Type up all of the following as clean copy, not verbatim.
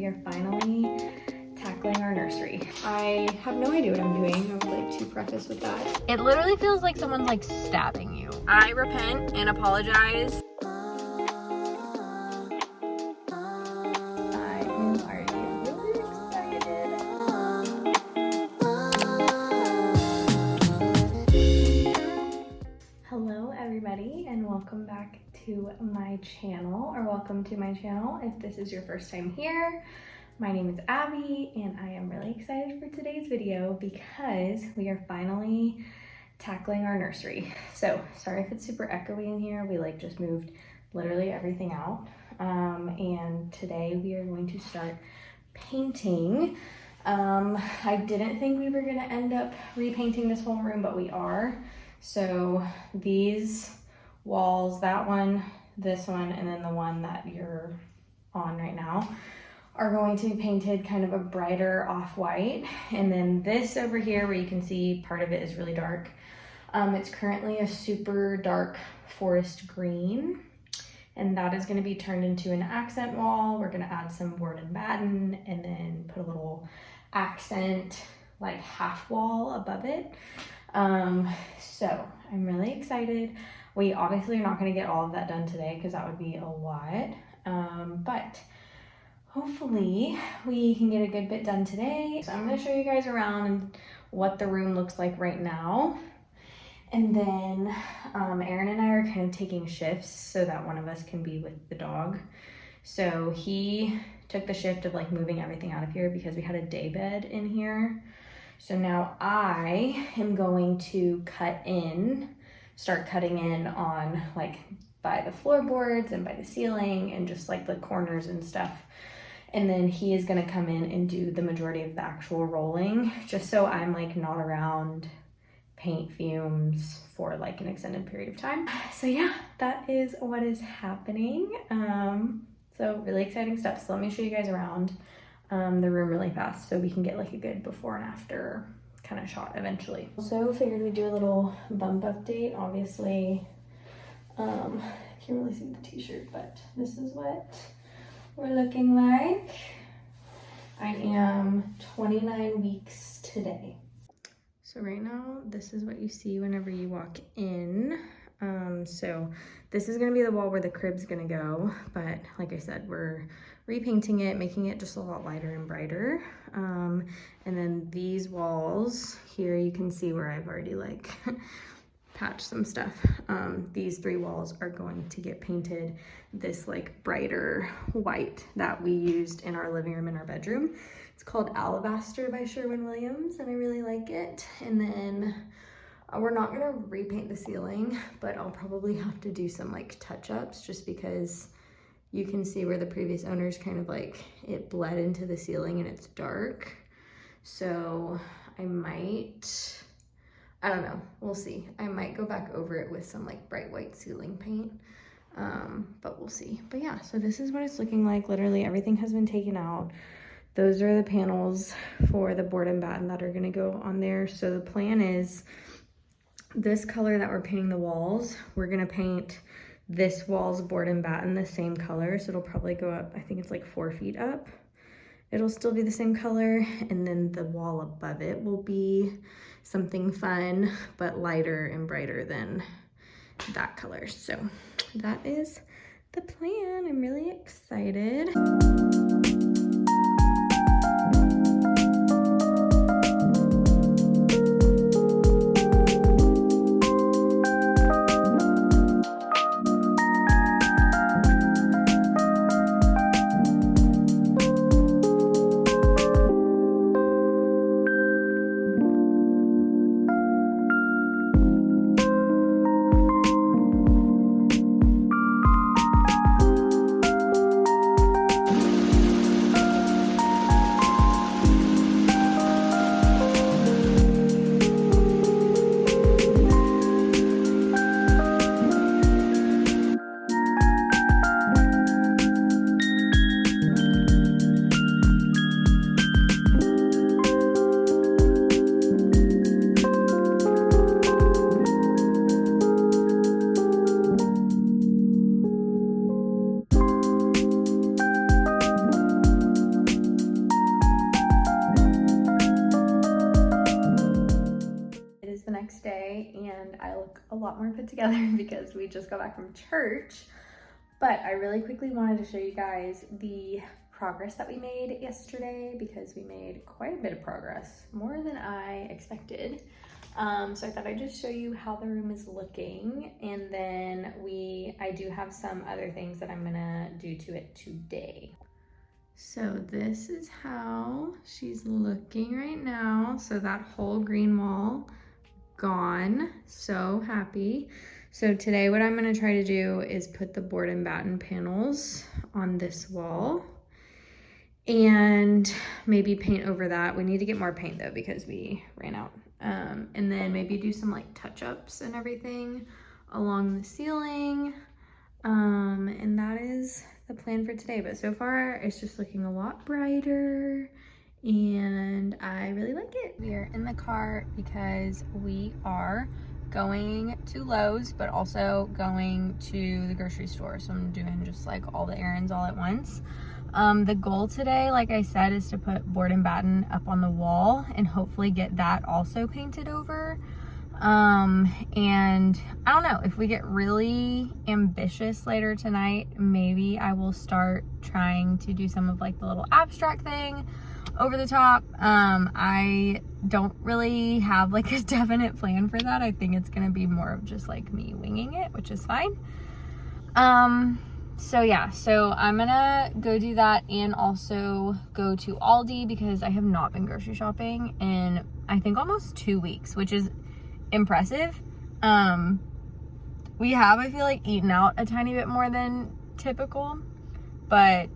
we are finally tackling our nursery. I have no idea what I'm doing. I would like to preface with that. It literally feels like someone's like stabbing you. I repent and apologize. I am already really excited. Hello everybody and welcome back to my channel, or welcome to my channel if this is your first time here. My name is Abby and I am really excited for today's video because we are finally tackling our nursery. So sorry if it's super echoey in here. We just moved literally everything out. And today we are going to start painting. I didn't think we were gonna end up repainting this whole room, but we are. So these walls, that one, this one, and then the one that you're on right now, are going to be painted kind of a brighter off-white. And then this over here where you can see part of it is really dark, it's currently a super dark forest green, and that is going to be turned into an accent wall. We're going to add some board and batten and then put a little accent like half wall above it. So I'm really excited. We obviously are not going to get all of that done today because that would be a lot, but hopefully we can get a good bit done today. So I'm going to show you guys around and what the room looks like right now. And then Aaron and I are kind of taking shifts so that one of us can be with the dog. So he took the shift of moving everything out of here because we had a day bed in here. So now I am going to start cutting in on by the floorboards and by the ceiling and just the corners and stuff. And then he is gonna come in and do the majority of the actual rolling, just so I'm not around paint fumes for an extended period of time. So yeah, that is what is happening. So really exciting stuff. So let me show you guys around the room really fast so we can get a good before and after kind of shot eventually. Also figured we'd do a little bump update. Obviously, can't really see the t-shirt, but this is what we're looking like. I am 29 weeks today. So right now, this is what you see whenever you walk in. So this is gonna be the wall where the crib's gonna go, but like I said, we're repainting it, making it just a lot lighter and brighter. And then these walls here, you can see where I've already patched some stuff. These three walls are going to get painted this brighter white that we used in our living room and our bedroom. It's called Alabaster by Sherwin-Williams, and I really like it. And then we're not gonna repaint the ceiling, but I'll probably have to do some touch-ups just because you can see where the previous owners kind of it bled into the ceiling and it's dark. So I don't know, we'll see. I might go back over it with some bright white ceiling paint, but we'll see. But yeah, so this is what it's looking like. Literally everything has been taken out. Those are the panels for the board and batten that are gonna go on there. So the plan is this color that we're painting the walls, we're gonna paint this wall's board and batten the same color. So it'll probably go up, I think it's 4 feet up. It'll still be the same color. And then the wall above it will be something fun, but lighter and brighter than that color. So that is the plan. I'm really excited. and I look a lot more put together because we just got back from church. But I really quickly wanted to show you guys the progress that we made yesterday, because we made quite a bit of progress, more than I expected. So I thought I'd just show you how the room is looking, and then I do have some other things that I'm gonna do to it today. So this is how she's looking right now. So that whole green wall gone. So happy. So today what I'm gonna try to do is put the board and batten panels on this wall and maybe paint over that. We need to get more paint though because we ran out. And then maybe do some like touch-ups and everything along the ceiling. And that is the plan for today. But so far it's just looking a lot brighter and I really like it. We are in the car because we are going to Lowe's, but also going to the grocery store. So I'm doing just like all the errands all at once. The goal today, like I said, is to put board and batten up on the wall and hopefully get that also painted over. And I don't know, if we get really ambitious later tonight, maybe I will start trying to do some of like the little abstract thing over the top. I don't really have like a definite plan for that. I think it's gonna be more of just like me winging it, which is fine. So yeah, so I'm gonna go do that and also go to Aldi because I have not been grocery shopping in I think almost 2 weeks, which is impressive. We have, I feel like, eaten out a tiny bit more than typical, but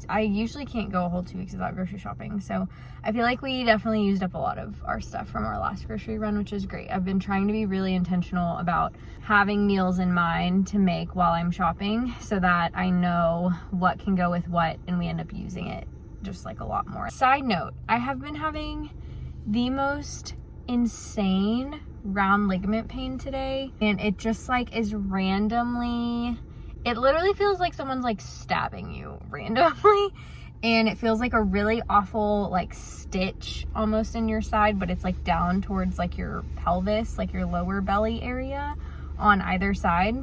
I usually can't go a whole 2 weeks without grocery shopping. So I feel like we definitely used up a lot of our stuff from our last grocery run, which is great. I've been trying to be really intentional about having meals in mind to make while I'm shopping so that I know what can go with what and we end up using it just like a lot more. Side note, I have been having the most insane round ligament pain today, and it just like is randomly, it literally feels like someone's like stabbing you randomly, and it feels like a really awful like stitch almost in your side, but it's like down towards like your pelvis, like your lower belly area on either side.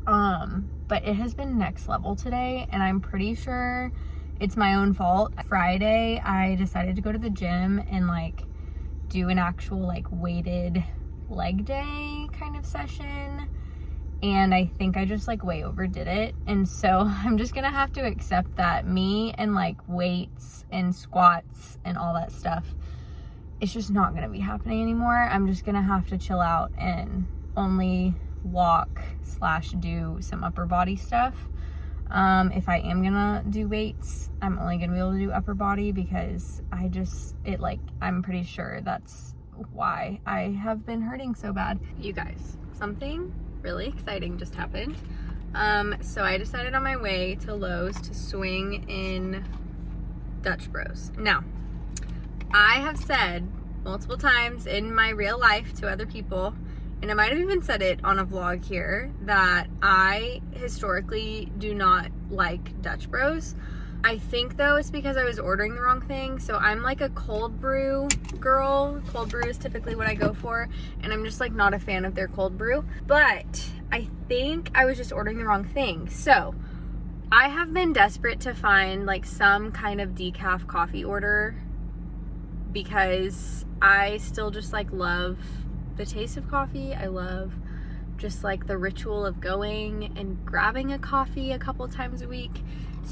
But it has been next level today, and I'm pretty sure it's my own fault. Friday I decided to go to the gym and like do an actual like weighted leg day kind of session, and I think I just like way overdid it, and so I'm just gonna have to accept that me and like weights and squats and all that stuff, it's just not gonna be happening anymore. I'm just gonna have to chill out and only walk / do some upper body stuff. If I am gonna do weights, I'm only gonna be able to do upper body because I'm pretty sure that's why I have been hurting so bad. You guys, something really exciting just happened. So I decided on my way to Lowe's to swing in Dutch Bros. Now, I have said multiple times in my real life to other people, and I might have even said it on a vlog here, that I historically do not like Dutch Bros. I think though it's because I was ordering the wrong thing. So I'm like a cold brew girl. Cold brew is typically what I go for, and I'm just like not a fan of their cold brew. But I think I was just ordering the wrong thing. So I have been desperate to find like some kind of decaf coffee order because I still just like love the taste of coffee. I love just like the ritual of going and grabbing a coffee a couple times a week.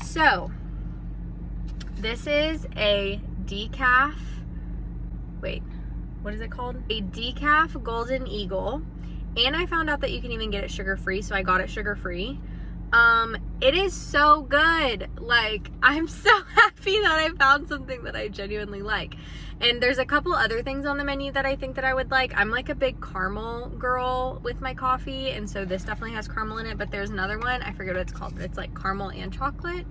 So this is a decaf, wait, what is it called? A decaf Golden Eagle. And I found out that you can even get it sugar-free, so I got it sugar-free. It is so good. Like, I'm so happy that I found something that I genuinely like. And there's a couple other things on the menu that I think that I would like. I'm like a big caramel girl with my coffee, and so this definitely has caramel in it, but there's another one, I forget what it's called, but it's like caramel and chocolate.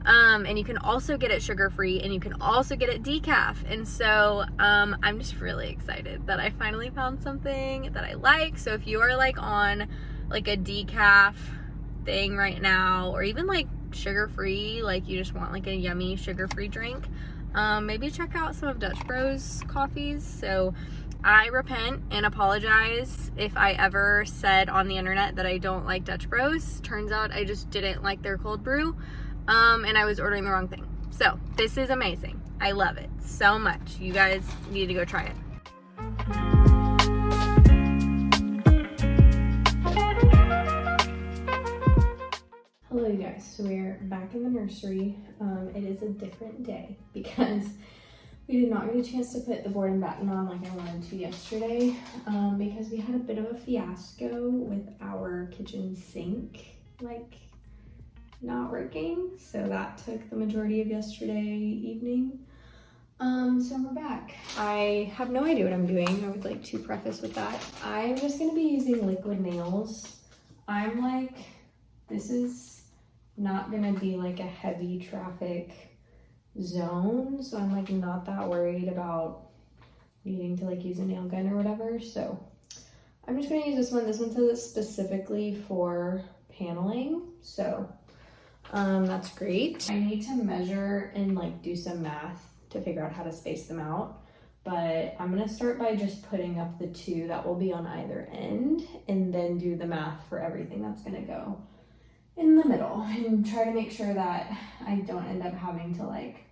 And you can also get it sugar-free, and you can also get it decaf. And so I'm just really excited that I finally found something that I like. So if you are like on like a decaf thing right now, or even like sugar-free, like you just want like a yummy sugar-free drink, maybe check out some of Dutch Bros coffees. So I repent and apologize if I ever said on the internet that I don't like Dutch Bros. Turns out I just didn't like their cold brew, and I was ordering the wrong thing. So this is amazing. I love it so much. You guys need to go try it. Hello you guys, so we're back in the nursery. It is a different day because we did not get a chance to put the board and batten on like I wanted to yesterday, because we had a bit of a fiasco with our kitchen sink not working. So that took the majority of yesterday evening. So we're back. I have no idea what I'm doing. I would like to preface with that. I'm just gonna be using liquid nails. I'm like, this is not gonna be like a heavy traffic zone, so I'm like not that worried about needing to like use a nail gun or whatever. So I'm just gonna use this one. This one says it's specifically for paneling, so that's great. I need to measure and like do some math to figure out how to space them out, but I'm gonna start by just putting up the two that will be on either end and then do the math for everything that's gonna go in the middle and try to make sure that I don't end up having to like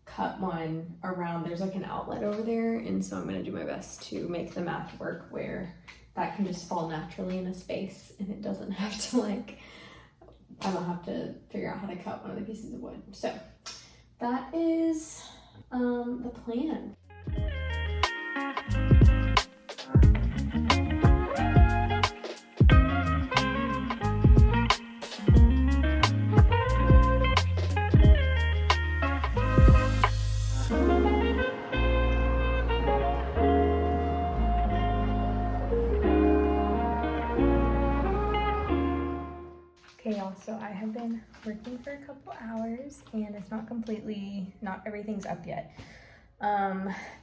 cut one around. There's like an outlet over there, and so I'm gonna do my best to make the math work where that can just fall naturally in a space and it doesn't have to like, I don't have to figure out how to cut one of the pieces of wood. So that is the plan. Okay y'all, so I have been working for a couple hours and it's not everything's up yet,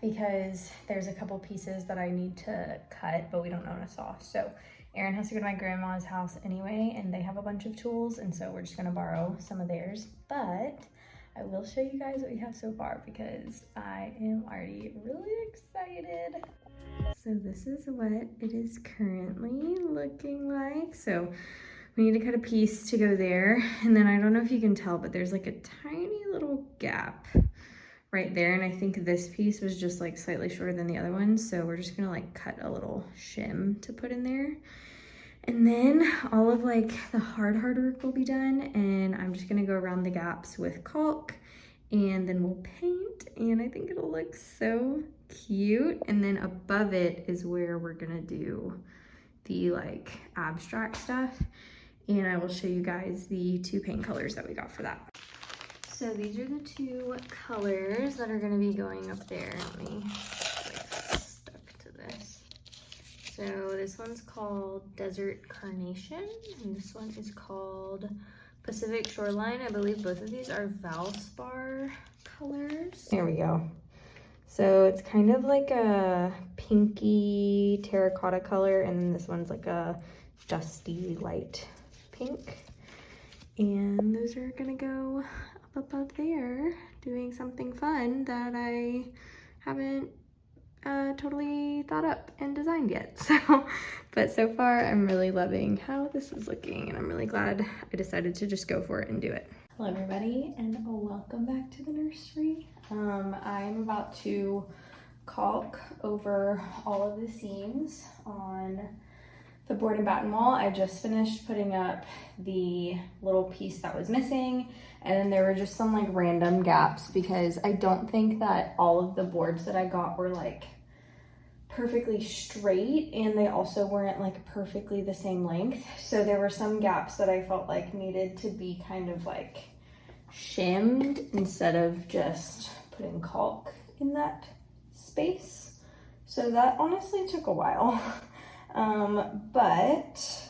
because there's a couple pieces that I need to cut, but we don't own a saw. So Aaron has to go to my grandma's house anyway, and they have a bunch of tools, and so we're just gonna borrow some of theirs. But I will show you guys what we have so far because I am already really excited. So this is what it is currently looking like. So we need to cut a piece to go there, and then I don't know if you can tell, but there's like a tiny little gap right there, and I think this piece was just like slightly shorter than the other one, so we're just gonna like cut a little shim to put in there, and then all of like the hard work will be done, and I'm just gonna go around the gaps with caulk, and then we'll paint, and I think it'll look so cute. And then above it is where we're gonna do the like abstract stuff, and I will show you guys the two paint colors that we got for that. So these are the two colors that are gonna be going up there. Let me like stuck to this. So this one's called Desert Carnation, and this one is called Pacific Shoreline. I believe both of these are Valspar colors. There we go. So it's kind of like a pinky terracotta color, and this one's like a dusty light pink. And those are gonna go up above there, doing something fun that I haven't totally thought up and designed yet. But so far I'm really loving how this is looking, and I'm really glad I decided to just go for it and do it. Hello everybody, and welcome back to the nursery. I'm about to caulk over all of the seams on the board and batten wall. I just finished putting up the little piece that was missing, and then there were just some like random gaps because I don't think that all of the boards that I got were like perfectly straight, and they also weren't like perfectly the same length. So there were some gaps that I felt like needed to be kind of like shimmed instead of just putting caulk in that space. So that honestly took a while. But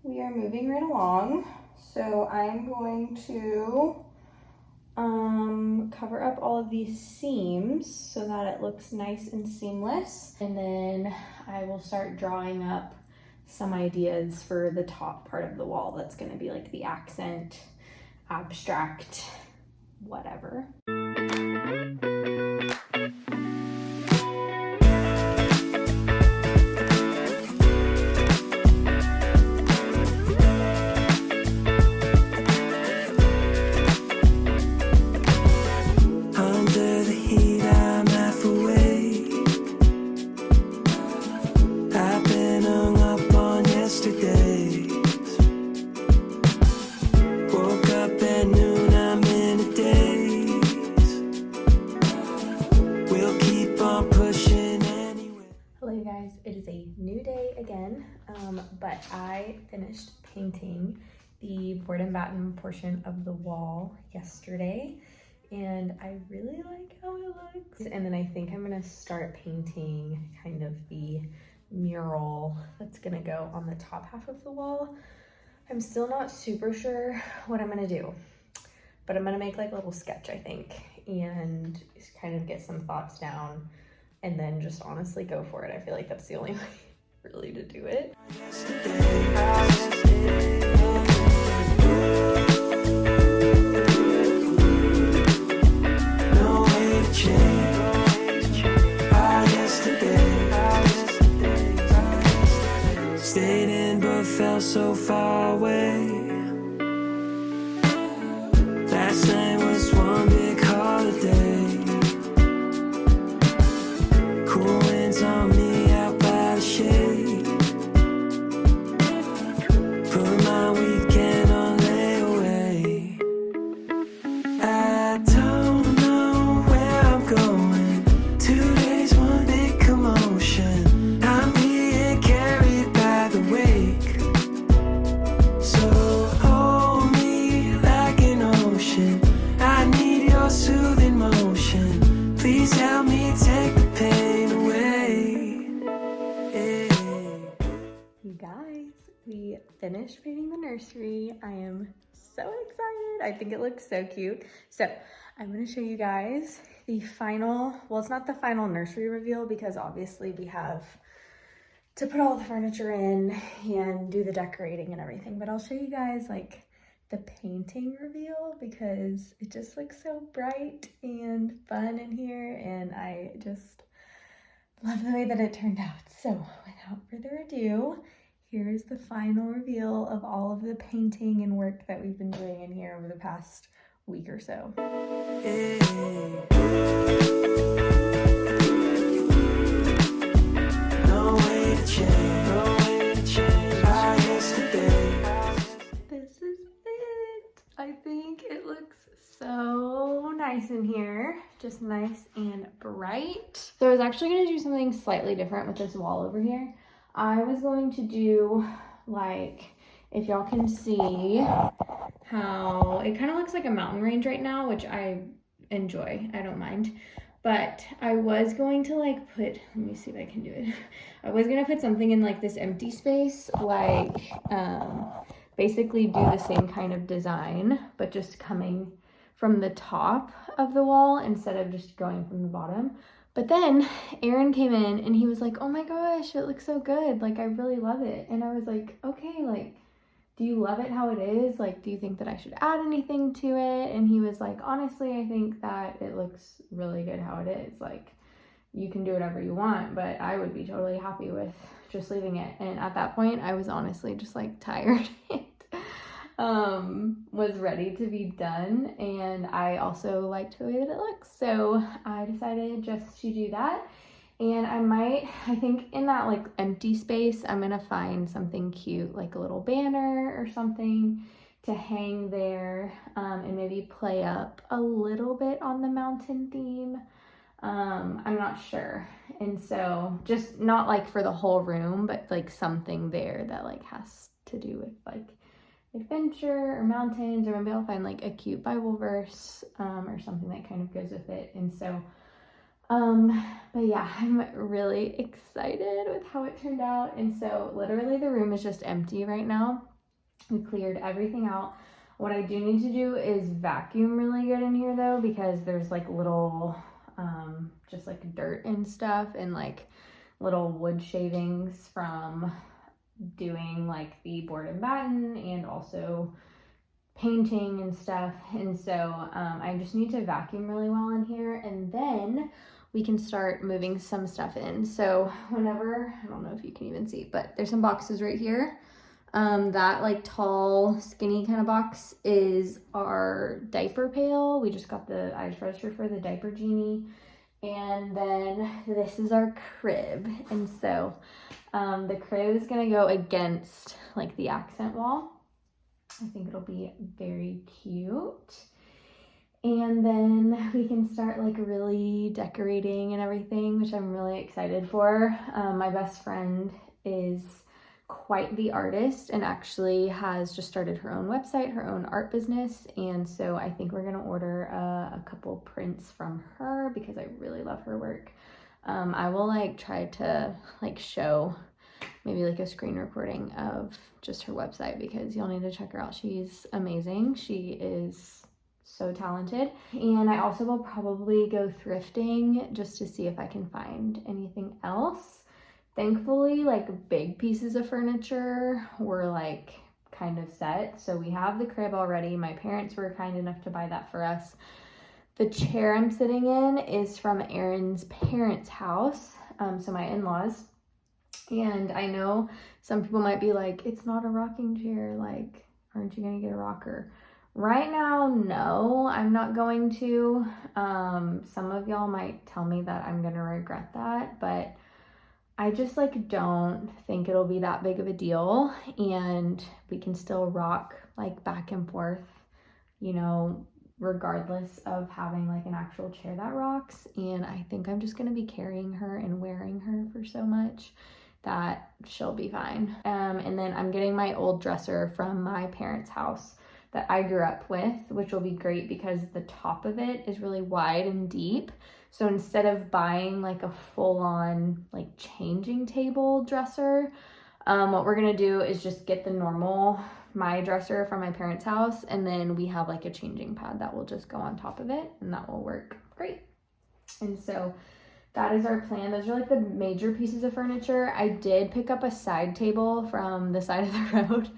we are moving right along. So I'm going to cover up all of these seams so that it looks nice and seamless. And then I will start drawing up some ideas for the top part of the wall that's going to be like the accent, abstract, whatever. but I finished painting the board and batten portion of the wall yesterday, and I really like how it looks. And then I think I'm gonna start painting kind of the mural that's gonna go on the top half of the wall. I'm still not super sure what I'm gonna do, but I'm gonna make like a little sketch, I think, and just kind of get some thoughts down and then just honestly go for it. I feel like that's the only way really to do it. Stayed in but felt so far away. Last night was one big holiday. Cool winds on me out by the shade. Put my weekend on layaway. I don't know where I'm going. 2 days, one big commotion. I'm being carried by the wake. So hold me like an ocean. I need your soothing motion. Please help me take the pain away. You guys, we finished painting the nursery. I am so excited. I think it looks so cute. So I'm gonna show you guys the final, well, it's not the final nursery reveal because obviously we have to put all the furniture in and do the decorating and everything, but I'll show you guys like the painting reveal because it just looks so bright and fun in here, and I just love the way that it turned out. So without further ado, here's the final reveal of all of the painting and work that we've been doing in here over the past week or so. No way to change, no way to change our yesterday. This is it. I think it looks so nice in here. Just nice and bright. So I was actually gonna do something slightly different with this wall over here. I was going to do like, if y'all can see how it kind of looks like a mountain range right now, which I enjoy, I don't mind. But I was going to like put, let me see if I can do it. I was gonna put something in like this empty space, like basically do the same kind of design, but just coming from the top of the wall instead of just going from the bottom. But then Aaron came in and he was like, oh my gosh, it looks so good. Like, I really love it. And I was like, okay, like, do you love it how it is? Like, do you think that I should add anything to it? And he was like, honestly, I think that it looks really good how it is. Like, you can do whatever you want, but I would be totally happy with just leaving it. And at that point, I was honestly just like tired. Was ready to be done, and I also liked the way that it looks, so I decided just to do that. And I think in that like empty space, I'm gonna find something cute, like a little banner or something to hang there, and maybe play up a little bit on the mountain theme. I'm not sure, and so just not like for the whole room, but like something there that like has to do with like adventure or mountains, or maybe I'll find like a cute Bible verse or something that kind of goes with it. And so but yeah, I'm really excited with how it turned out. And so literally the room is just empty right now. We cleared everything out. What I do need to do is vacuum really good in here though, because there's like little just like dirt and stuff and like little wood shavings from doing like the board and batten and also painting and stuff. And so I just need to vacuum really well in here, and then we can start moving some stuff in. So whenever, I don't know if you can even see, but there's some boxes right here. That like tall skinny kind of box is our diaper pail. We just got the Irish register for the diaper genie. And then this is our crib. And so the crib is gonna go against like the accent wall. I think it'll be very cute. And then we can start like really decorating and everything, which I'm really excited for. My best friend is quite the artist and actually has just started her own website, her own art business. And so I think we're gonna order a couple prints from her because I really love her work. I will like try to like show maybe like a screen recording of just her website because you'll need to check her out. She's amazing. She is so talented. And I also will probably go thrifting just to see if I can find anything else. Thankfully, like big pieces of furniture were like kind of set. So we have the crib already. My parents were kind enough to buy that for us. The chair I'm sitting in is from Aaron's parents' house, so my in-laws. And I know some people might be like, it's not a rocking chair, like, aren't you gonna get a rocker? Right now, no, I'm not going to. Some of y'all might tell me that I'm gonna regret that, but I just like don't think it'll be that big of a deal, and we can still rock like back and forth, you know, regardless of having like an actual chair that rocks. And I think I'm just gonna be carrying her and wearing her for so much that she'll be fine. And then I'm getting my old dresser from my parents' house that I grew up with, which will be great because the top of it is really wide and deep. So instead of buying like a full-on like changing table dresser, what we're gonna do is just get the normal my dresser from my parents' house, and then we have like a changing pad that will just go on top of it, and that will work great. And so that is our plan. Those are like the major pieces of furniture. I did pick up a side table from the side of the road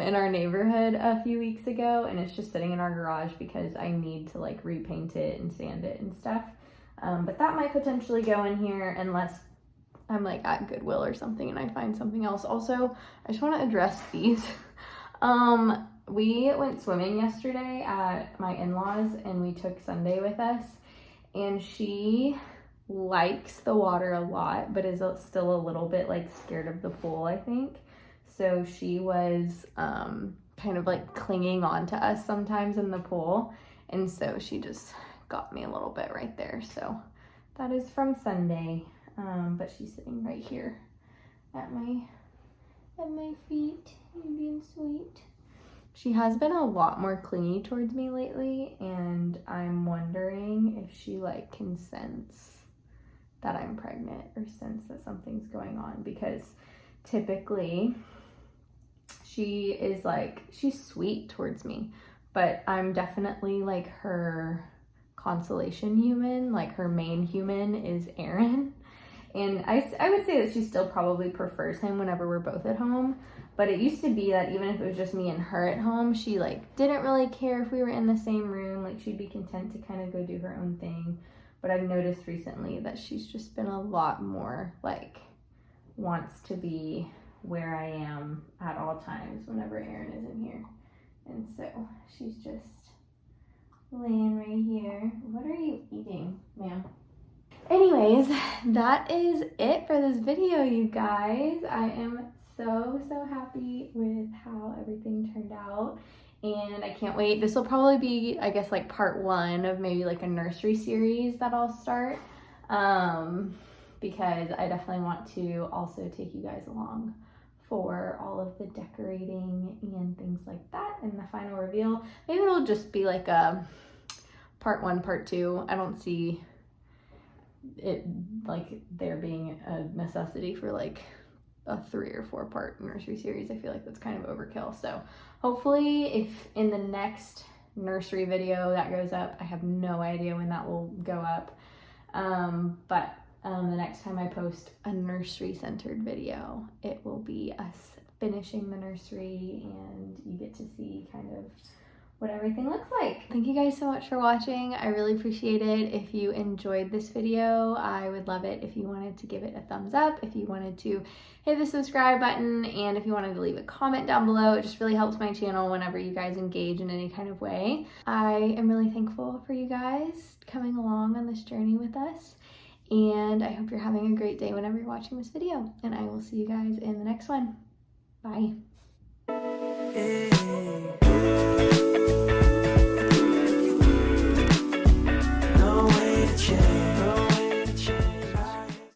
in our neighborhood a few weeks ago, and it's just sitting in our garage because I need to like repaint it and sand it and stuff. But that might potentially go in here unless I'm like at Goodwill or something and I find something else. Also, I just want to address these. We went swimming yesterday at my in-laws and we took Sunday with us, and she likes the water a lot but is still a little bit like scared of the pool, I think. So she was kind of like clinging on to us sometimes in the pool, and so she just got me a little bit right there. So that is from Sunday, but she's sitting right here at my feet. You're being sweet. She has been a lot more clingy towards me lately, and I'm wondering if she like can sense that I'm pregnant or sense that something's going on, because typically she is like, she's sweet towards me, but I'm definitely like her consolation human. Like her main human is Aaron, and I would say that she still probably prefers him whenever we're both at home. But it used to be that even if it was just me and her at home, she like didn't really care if we were in the same room. Like she'd be content to kind of go do her own thing. But I've noticed recently that she's just been a lot more like wants to be where I am at all times whenever Aaron isn't here. And so she's just laying right here. What are you eating, ma'am? Anyways, that is it for this video, you guys. I am so happy with how everything turned out, and I can't wait. This will probably be, I guess, like part one of maybe like a nursery series that I'll start, because I definitely want to also take you guys along for all of the decorating and things like that and the final reveal. Maybe it'll just be like a part one, part two. I don't see it like there being a necessity for like a 3 or 4 part nursery series. I feel like that's kind of overkill. So hopefully if in the next nursery video that goes up, I have no idea when that will go up, but the next time I post a nursery centered video, it will be us finishing the nursery, and you get to see kind of what everything looks like. Thank you guys so much for watching. I really appreciate it. If you enjoyed this video, I would love it if you wanted to give it a thumbs up, if you wanted to hit the subscribe button, and if you wanted to leave a comment down below. It just really helps my channel whenever you guys engage in any kind of way. I am really thankful for you guys coming along on this journey with us, and I hope you're having a great day whenever you're watching this video, and I will see you guys in the next one. Bye.